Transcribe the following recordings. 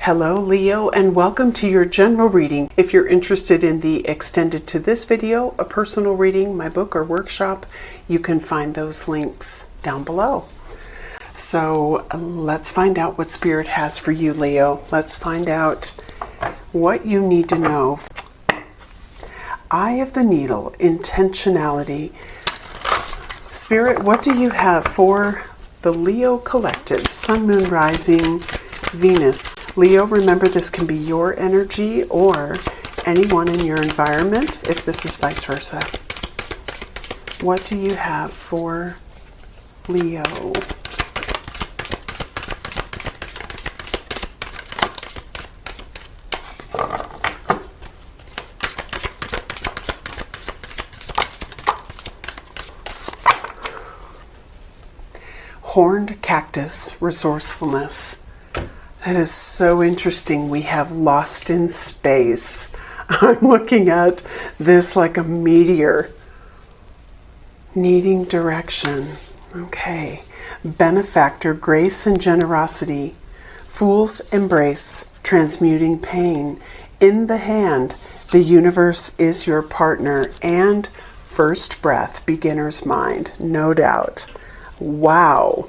Hello Leo, and welcome to your general reading. If you're interested in the extended to this video, a personal reading, my book or workshop, you can find those links down below. So let's find out what Spirit has for you, Leo. Let's find out what you need to know. Eye of the Needle, intentionality. Spirit, what do you have for the Leo collective? Sun, Moon, Rising, Venus. Leo, remember this can be your energy or anyone in your environment, if this is vice versa. What do you have for Leo? Horned cactus, resourcefulness. That is so interesting. We have lost in space. I'm looking at this like a meteor. Needing direction. Okay. Benefactor, grace and generosity. Fool's embrace, transmuting pain. In the hand, the universe is your partner. And first breath, beginner's mind. No doubt. Wow.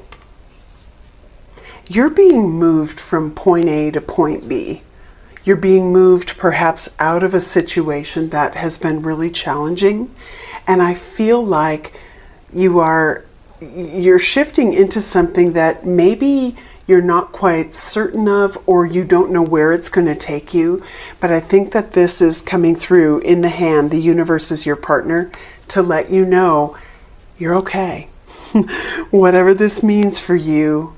You're being moved from point A to point B. You're being moved perhaps out of a situation that has been really challenging. And I feel like you're shifting into something that maybe you're not quite certain of, or you don't know where it's going to take you. But I think that this is coming through in the hand. The universe is your partner to let you know you're okay. Whatever this means for you,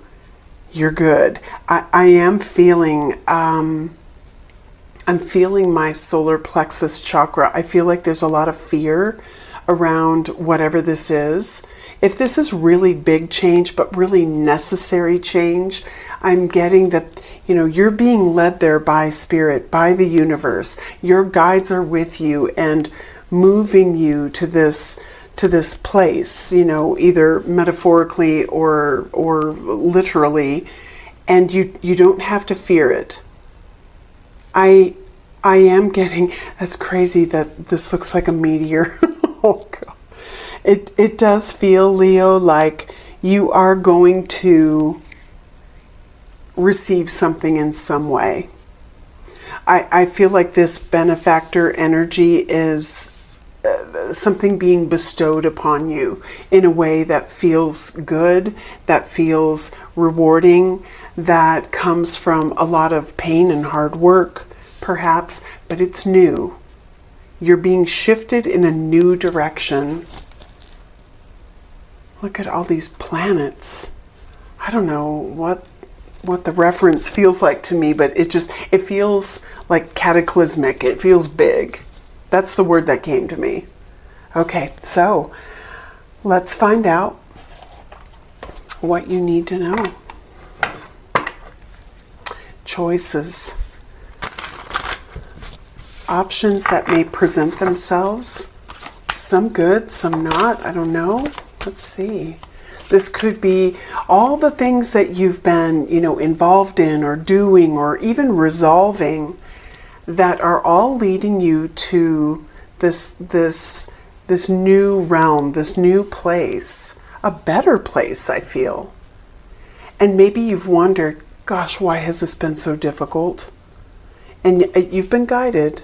you're good. I am feeling, I'm feeling my solar plexus chakra. I feel like there's a lot of fear around whatever this is. If this is really big change, but really necessary change, I'm getting that, you're being led there by Spirit, by the universe. Your guides are with you and moving you to this place, either metaphorically or literally, and you don't have to fear it. I am getting, that's crazy that this looks like a meteor. Oh God. It does feel, Leo, like you are going to receive something in some way. I feel like this benefactor energy is something being bestowed upon you in a way that feels good, that feels rewarding, that comes from a lot of pain and hard work, perhaps, but it's new. You're being shifted in a new direction. Look at all these planets. I don't know what the reference feels like to me, but it feels like cataclysmic. It feels big. That's the word that came to me. Okay, so let's find out what you need to know. Choices. Options that may present themselves. Some good, some not. I don't know. Let's see. This could be all the things that you've been, involved in or doing or even resolving that are all leading you to this new realm, this new place, a better place, I feel. And maybe you've wondered, gosh, why has this been so difficult? And you've been guided.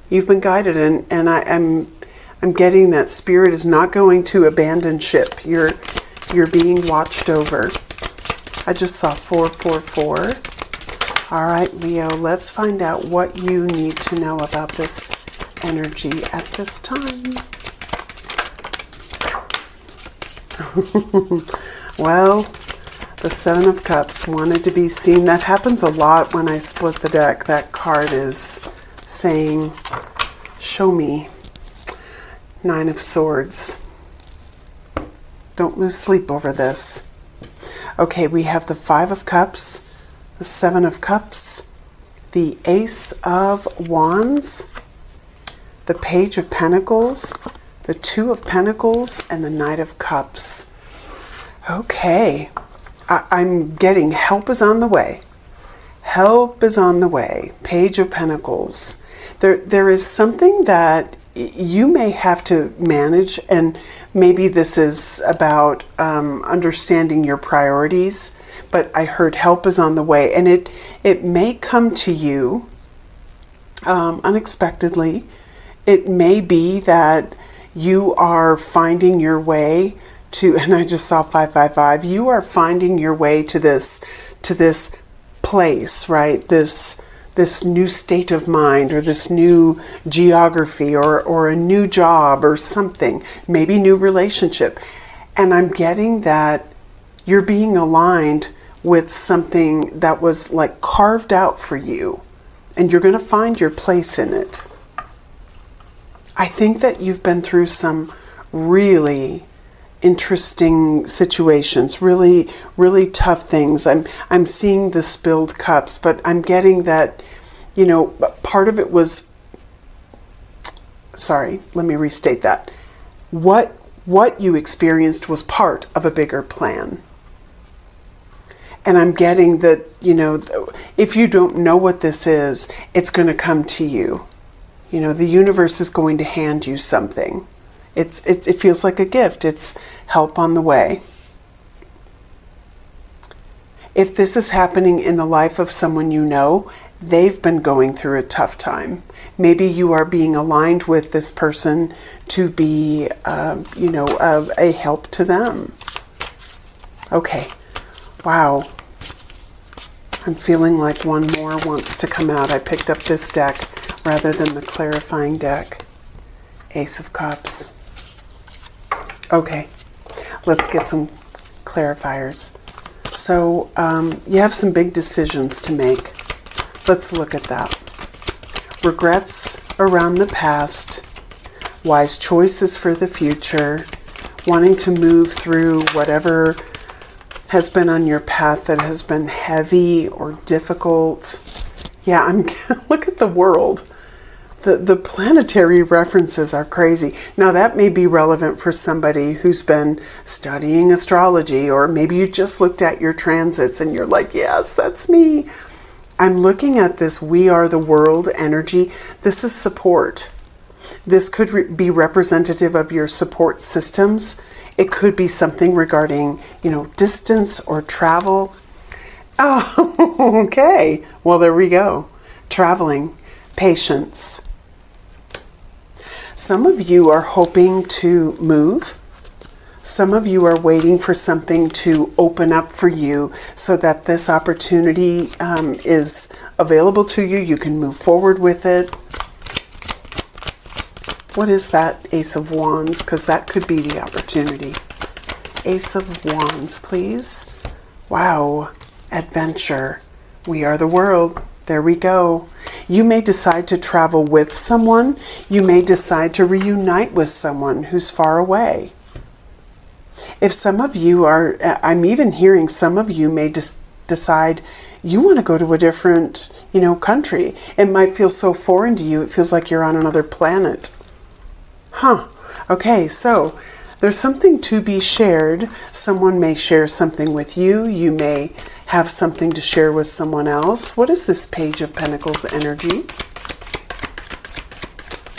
You've been guided, and I'm getting that Spirit is not going to abandon ship. You're being watched over. I just saw 444. All right, Leo, let's find out what you need to know about this energy at this time. Well, the Seven of Cups wanted to be seen. That happens a lot when I split the deck. That card is saying, show me. Nine of Swords. Don't lose sleep over this. Okay, we have the Five of Cups, the Seven of Cups, the Ace of Wands, the Page of Pentacles, the Two of Pentacles, and the Knight of Cups. Okay, I'm getting help is on the way. help is on the way. Page of Pentacles. There is something that you may have to manage, and maybe this is about understanding your priorities, but I heard help is on the way, and it may come to you unexpectedly. It may be that you are finding your way to, and I just saw 555, you are finding your way to this place, right? This new state of mind, or this new geography, or a new job, or something, maybe new relationship. And I'm getting that you're being aligned with something that was like carved out for you, and you're going to find your place in it. I think that you've been through some really interesting situations, really, really tough things. I'm seeing the spilled cups, but I'm getting that, part of it was, sorry, let me restate that. What you experienced was part of a bigger plan. And I'm getting that, if you don't know what this is, it's going to come to you. The universe is going to hand you something. It feels like a gift. It's help on the way. If this is happening in the life of someone you know, they've been going through a tough time. Maybe you are being aligned with this person to be, of a help to them. Okay. Wow. I'm feeling like one more wants to come out. I picked up this deck rather than the clarifying deck. Ace of Cups. Okay, let's get some clarifiers. So you have some big decisions to make. Let's look at that. Regrets around the past, wise choices for the future, wanting to move through whatever has been on your path that has been heavy or difficult. Yeah, look at the world. The planetary references are crazy. Now that may be relevant for somebody who's been studying astrology, or maybe you just looked at your transits and you're like, yes, that's me. I'm looking at this we are the world energy. This is support. This could be representative of your support systems. It could be something regarding, distance or travel. Oh, okay. Well, there we go. Traveling, patience. Some of you are hoping to move. Some of you are waiting for something to open up for you so that this opportunity is available to you. You can move forward with it. What is that Ace of Wands? Because that could be the opportunity. Ace of Wands, please. Wow. Adventure. We are the world. There we go. You may decide to travel with someone. You may decide to reunite with someone who's far away. If some of you are, I'm even hearing some of you may decide you want to go to a different, country. It might feel so foreign to you. It feels like you're on another planet. Huh. Okay, so there's something to be shared. Someone may share something with you. You may have something to share with someone else. What is this Page of Pentacles energy?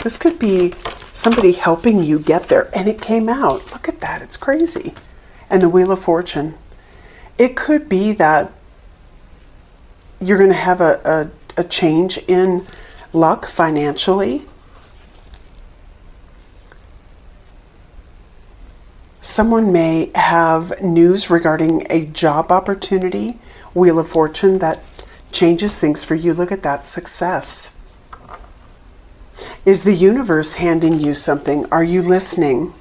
This could be somebody helping you get there. And it came out. Look at that. It's crazy. And the Wheel of Fortune. It could be that you're going to have a change in luck financially. Someone may have news regarding a job opportunity, Wheel of Fortune, that changes things for you. Look at that, success. Is the universe handing you something? Are you listening?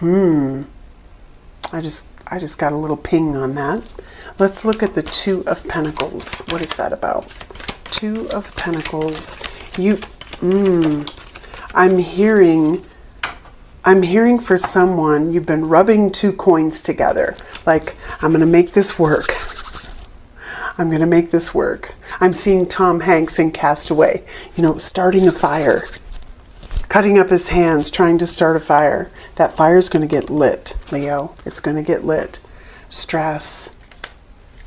I just got a little ping on that. Let's look at the Two of Pentacles. What is that about? Two of Pentacles. I'm hearing for someone, you've been rubbing two coins together. Like, I'm going to make this work. I'm going to make this work. I'm seeing Tom Hanks in Castaway, starting a fire. Cutting up his hands, trying to start a fire. That fire's going to get lit, Leo. It's going to get lit. Stress.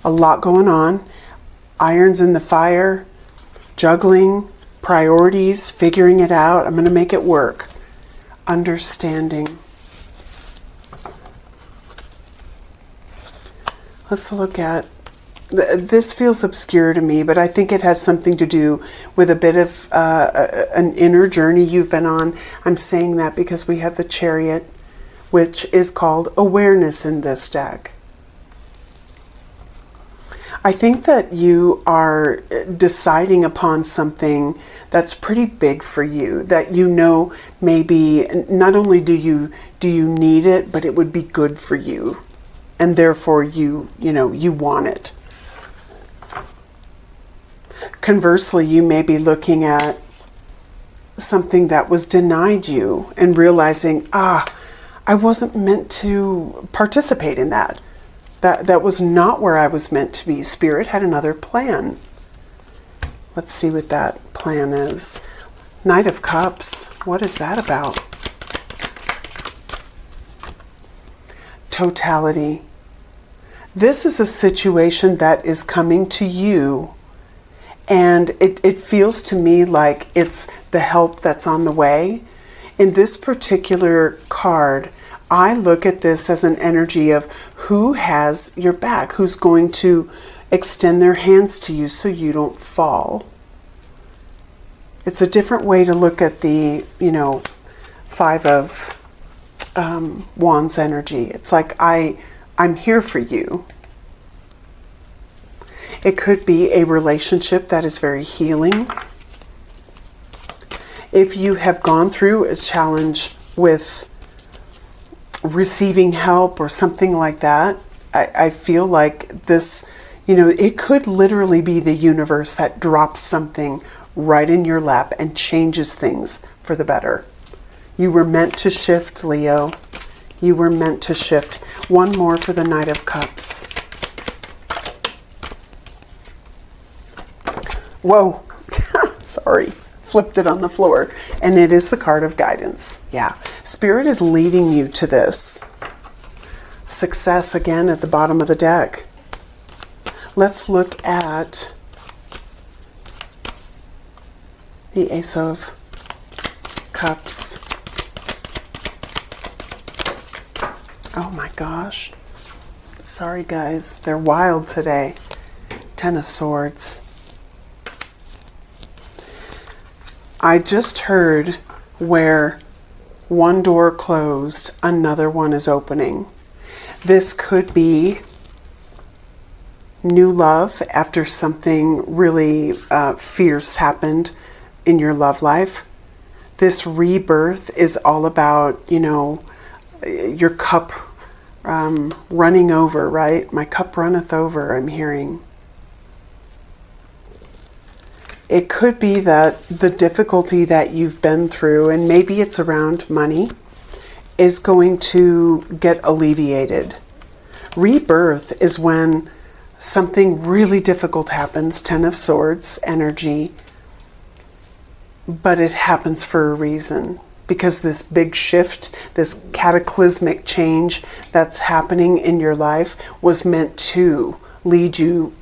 A lot going on. irons in the fire, juggling, priorities, figuring it out. I'm going to make it work. Understanding. Let's look at, this feels obscure to me, but I think it has something to do with a bit of an inner journey you've been on. I'm saying that because we have the Chariot, which is called awareness in this deck. I think that you are deciding upon something that's pretty big for you, that you know maybe not only do you need it, but it would be good for you, and therefore you want it. Conversely, you may be looking at something that was denied you and realizing, I wasn't meant to participate in that. That was not where I was meant to be. Spirit had another plan. Let's see what that plan is. Knight of Cups. What is that about? Totality. This is a situation that is coming to you, and it feels to me like it's the help that's on the way. In this particular card, I look at this as an energy of who has your back, who's going to extend their hands to you so you don't fall. It's a different way to look at the, Five of Wands energy. It's like I'm here for you. It could be a relationship that is very healing. If you have gone through a challenge with receiving help or something like that, I feel like this, it could literally be the universe that drops something right in your lap and changes things for the better. You were meant to shift, Leo. You were meant to shift. One more for the Knight of Cups. Whoa. Sorry. Flipped it on the floor. And it is the card of guidance. Yeah. Spirit is leading you to this. Success again at the bottom of the deck. Let's look at the Ace of Cups. Oh my gosh. Sorry guys, they're wild today. Ten of Swords. I just heard where one door closed, another one is opening. This could be new love after something really fierce happened in your love life. This rebirth is all about, your cup running over, right? My cup runneth over, I'm hearing. It could be that the difficulty that you've been through, and maybe it's around money, is going to get alleviated. Rebirth is when something really difficult happens, Ten of Swords energy, but it happens for a reason. Because this big shift, this cataclysmic change that's happening in your life was meant to lead you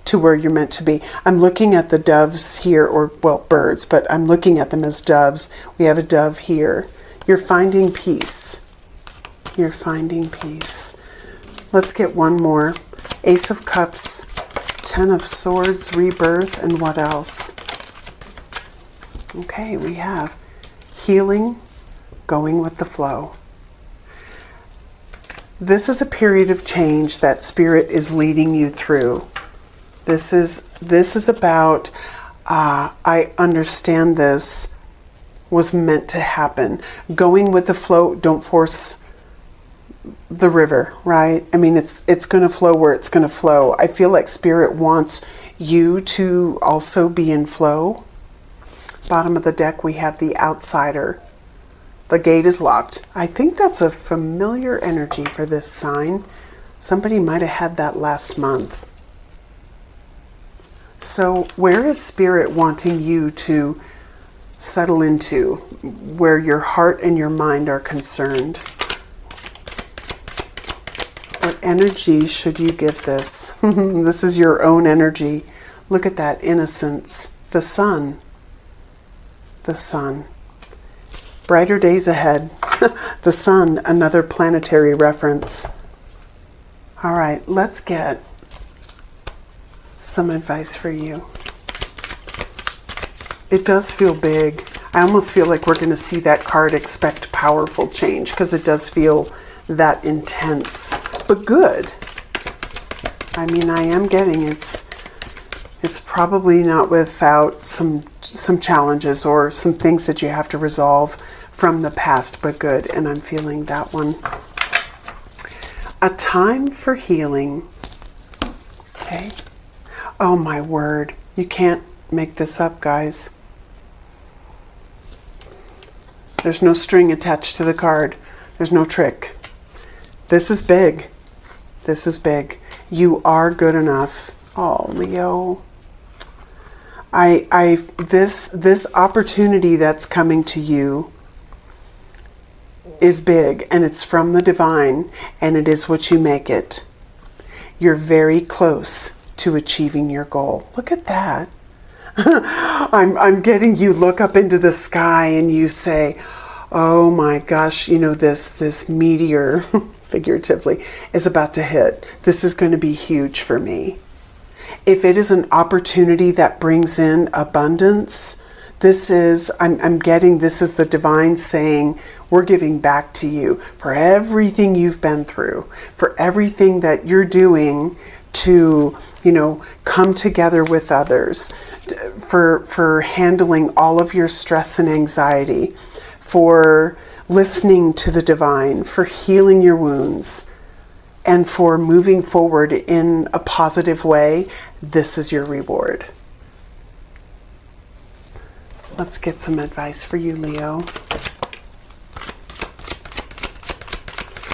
to where you're meant to be. I'm looking at the doves here, or birds, but I'm looking at them as doves. We have a dove here. You're finding peace. You're finding peace. Let's get one more. Ace of Cups, Ten of Swords, rebirth, and what else? Okay, we have healing, going with the flow. This is a period of change that Spirit is leading you through. This is about, I understand this was meant to happen. Going with the flow, don't force the river, right? I mean, it's going to flow where it's going to flow. I feel like Spirit wants you to also be in flow. Bottom of the deck, we have the Outsider. The gate is locked. I think that's a familiar energy for this sign. Somebody might have had that last month. So where is Spirit wanting you to settle into, where your heart and your mind are concerned? What energy should you give this? This is your own energy. Look at that innocence. The sun. The sun. Brighter days ahead. The sun, another planetary reference. All right, let's get some advice for you. It does feel big. I almost feel like we're going to see that card, expect powerful change, because it does feel that intense, but good. I mean, I am getting it's probably not without some challenges or some things that you have to resolve from the past, but good. And I'm feeling that one. A time for healing. Okay. Oh my word. You can't make this up, guys. There's no string attached to the card. There's no trick. This is big. This is big. You are good enough. Oh, Leo. This opportunity that's coming to you is big, and it's from the divine, and it is what you make it. You're very close to achieving your goal. Look at that. I'm getting you look up into the sky and you say, oh my gosh, you know, this meteor, figuratively, is about to hit. This is going to be huge for me. If it is an opportunity that brings in abundance, I'm getting this is the divine saying, we're giving back to you for everything you've been through, for everything that you're doing to, you know, come together with others, for handling all of your stress and anxiety, for listening to the divine, for healing your wounds, and for moving forward in a positive way. This is your reward. Let's get some advice for you, Leo.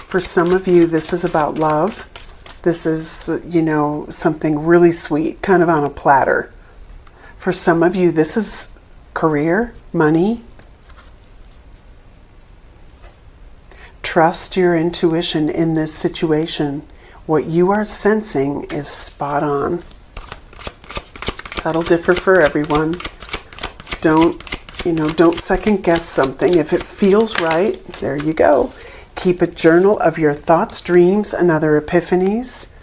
For some of you, this is about love. This is, you know, something really sweet, kind of on a platter. For some of you, this is career, money. Trust your intuition in this situation. What you are sensing is spot That'll differ for everyone. Don't second guess something. If it feels right, there you go. Keep a journal of your thoughts, dreams, and other epiphanies.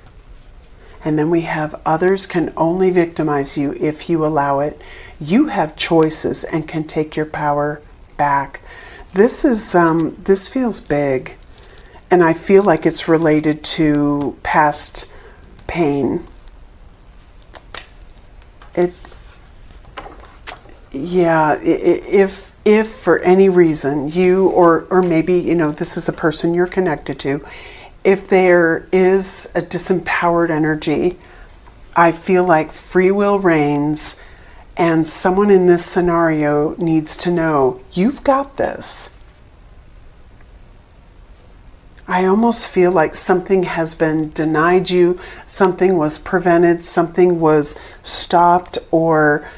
And then we have others can only victimize you if you allow it. You have choices and can take your power back. This feels big, and I feel like it's related to past pain. If for any reason you or maybe, you know, this is the person you're connected to, if there is a disempowered energy, I feel like free will reigns, and someone in this scenario needs to know you've got this. I almost feel like something has been denied you, something was prevented, something was stopped, or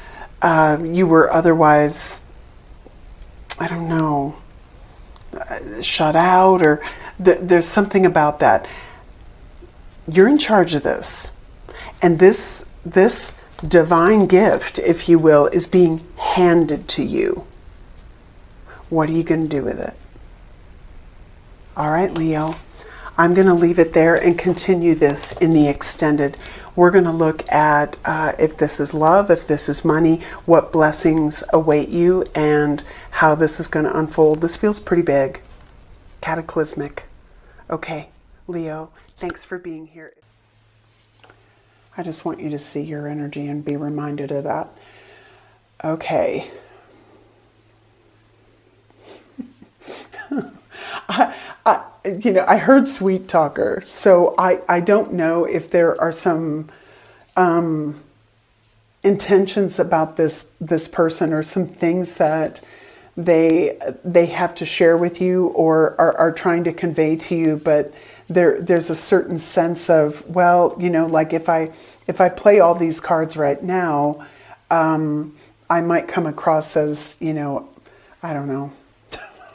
you were otherwise, I don't know, shut out, or there's something about that. You're in charge of this. And this divine gift, if you will, is being handed to you. What are you going to do with it? All right, Leo, I'm going to leave it there and continue this in the extended. We're going to look at if this is love, if this is money, what blessings await you, and how this is going to unfold. This feels pretty big, cataclysmic. Okay, Leo, thanks for being here. I just want you to see your energy and be reminded of that. Okay. I heard sweet talker, so I don't know if there are some intentions about this person, or some things that they have to share with you or are trying to convey to you, but there's a certain sense of, well, you know, like if I play all these cards right now, I might come across as, you know, I don't know,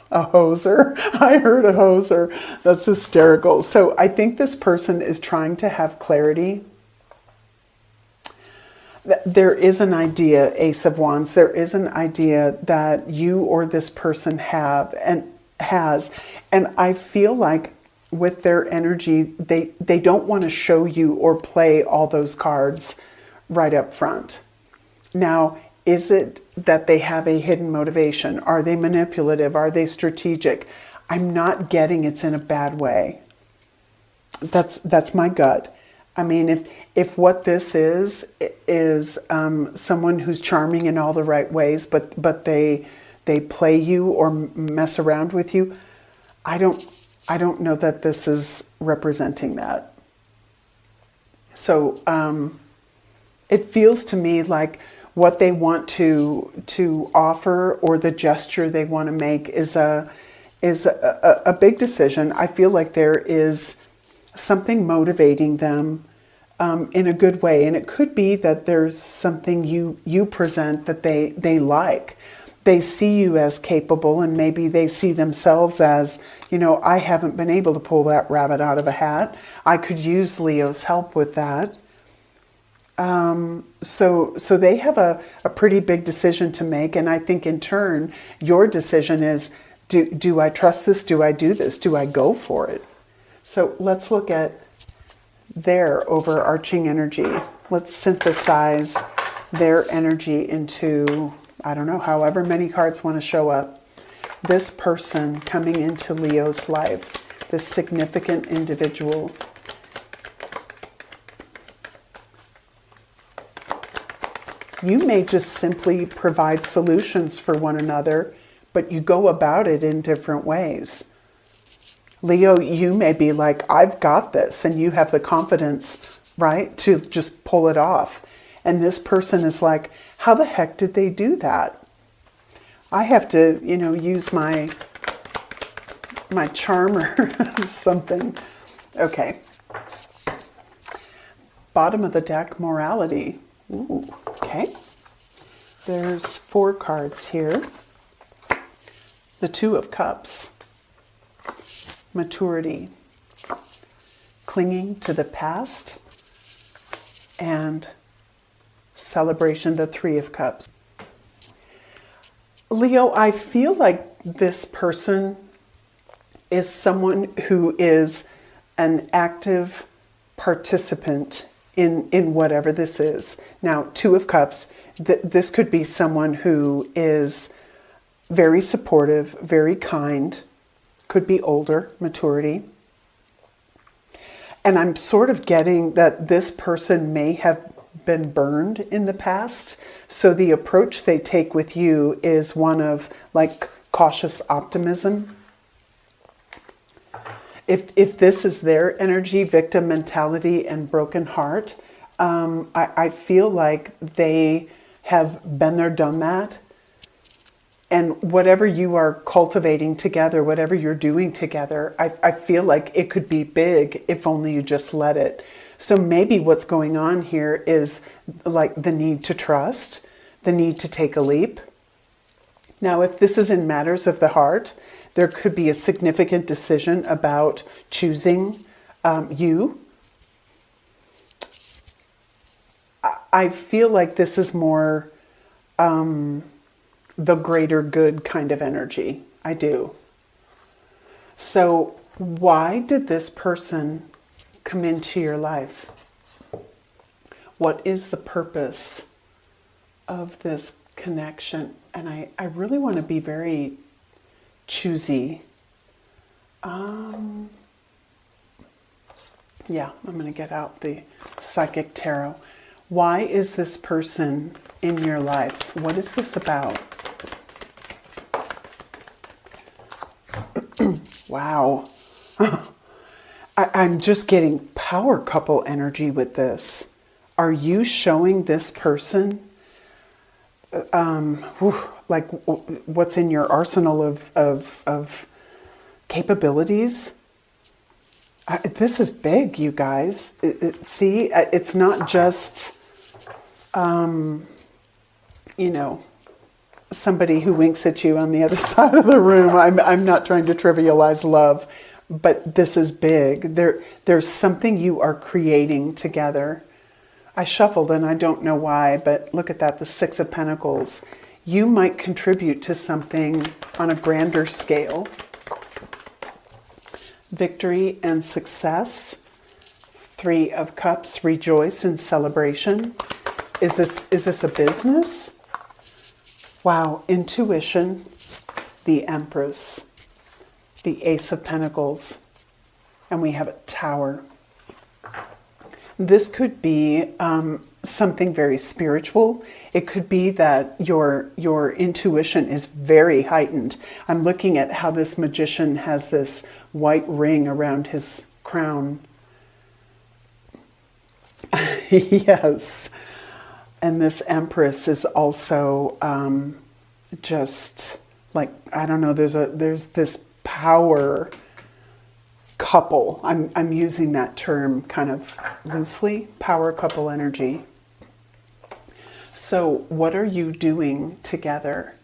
a hoser. I heard a hoser. That's hysterical. So I think this person is trying to have clarity. There is an idea, Ace of Wands, there is an idea that you or this person has, and I feel like with their energy, they don't want to show you or play all those cards right up front. Now, is it that they have a hidden motivation? Are they manipulative? Are they strategic? I'm not getting it's in a bad way. That's my gut. I mean, if what this is someone who's charming in all the right ways, but they play you or mess around with you, I don't know that this is representing that. So it feels to me like what they want to offer or the gesture they want to make is a big decision. I feel like there is something motivating them in a good way, and it could be that there's something you present that they like. They see you as capable, and maybe they see themselves as, I haven't been able to pull that rabbit out of a hat. I could use Leo's help with that. So they have a pretty big decision to make, and I think in turn, your decision is, do I trust this? Do I do this? Do I go for it? So let's look at their overarching energy. Let's synthesize their energy into, I don't know, however many cards want to show up. This person coming into Leo's life, this significant individual. You may just simply provide solutions for one another, but you go about it in different ways. Leo, you may be like, I've got this, and you have the confidence, right, to just pull it off. And this person is like, how the heck did they do that? I have to, use my charm or something. Okay. Bottom of the deck, morality. Ooh, okay. There's 4 cards here. The 2 of Cups. Maturity. Clinging to the past. And celebration, the 3 of Cups. Leo, I feel like this person is someone who is an active participant in whatever this is. Now, 2 of Cups, this could be someone who is very supportive, very kind, could be older, maturity. And I'm sort of getting that this person may have been burned in the past. So the approach they take with you is one of like cautious optimism. If this is their energy, victim mentality and broken heart, I feel like they have been there, done that. And whatever you are cultivating together, whatever you're doing together, I feel like it could be big if only you just let it. So maybe what's going on here is like the need to trust, the need to take a leap. Now, if this is in matters of the heart, there could be a significant decision about choosing you. I feel like this is more the greater good kind of energy. I do. So why did this person come into your life? What is the purpose of this connection? And I really want to be very choosy. Yeah, I'm going to get out the psychic tarot. Why is this person in your life? What is this about? Wow. I'm just getting power couple energy with this. Are you showing this person like what's in your arsenal of capabilities? This is big, you guys. See, it's not just, somebody who winks at you on the other side of the room. I'm not trying to trivialize love, but this is big. There's something you are creating together. I shuffled and I don't know why, but look at that, the Six of Pentacles. You might contribute to something on a grander scale. Victory and success. Three of Cups, rejoice in celebration. Is this a business? Wow, intuition. The Empress. The Ace of Pentacles. And we have a Tower. This could be something very spiritual. It could be that your intuition is very heightened. I'm looking at how this magician has this white ring around his crown. Yes. And this Empress is also just like, I don't know, there's this power couple. I'm using that term kind of loosely. Power couple energy. So what are you doing together?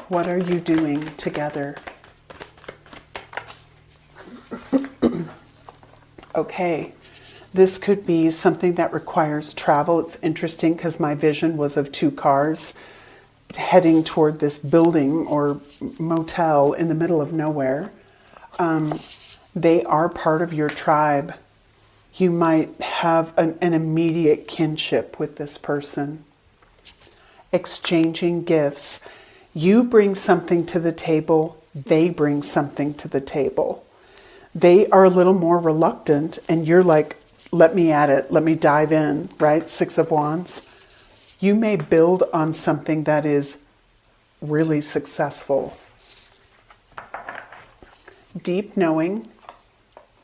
What are you doing together? Okay. This could be something that requires travel. It's interesting because my vision was of two cars heading toward this building or motel in the middle of nowhere. They are part of your tribe. You might have an immediate kinship with this person. Exchanging gifts. You bring something to the table, they bring something to the table. They are a little more reluctant and you're like, let me at it, let me dive in, right? Six of Wands. You may build on something that is really successful. Deep knowing,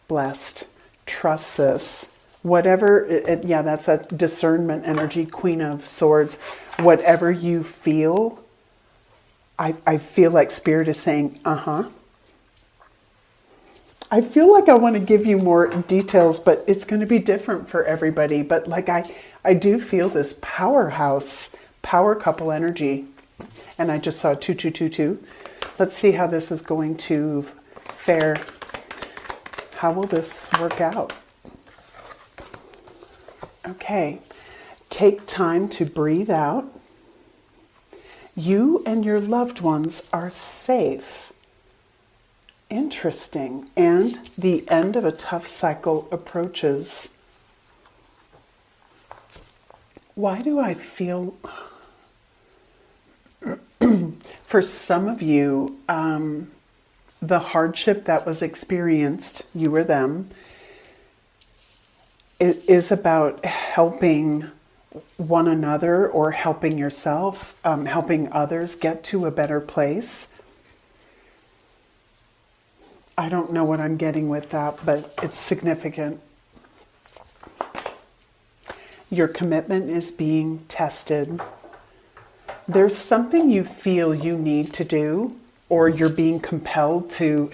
blessed. Trust this. Whatever, yeah, that's a discernment energy, Queen of Swords. Whatever you feel, I feel like Spirit is saying, uh-huh. I feel like I want to give you more details, but it's going to be different for everybody. But like I do feel this powerhouse, power couple energy. And I just saw 2222. Let's see how this is going to fare. How will this work out? Okay. Take time to breathe out. You and your loved ones are safe. Interesting. And the end of a tough cycle approaches. Why do I feel... For some of you, the hardship that was experienced, you or them, it is about helping one another or helping yourself, helping others get to a better place. I don't know what I'm getting with that, but it's significant. Your commitment is being tested. There's something you feel you need to do, or you're being compelled to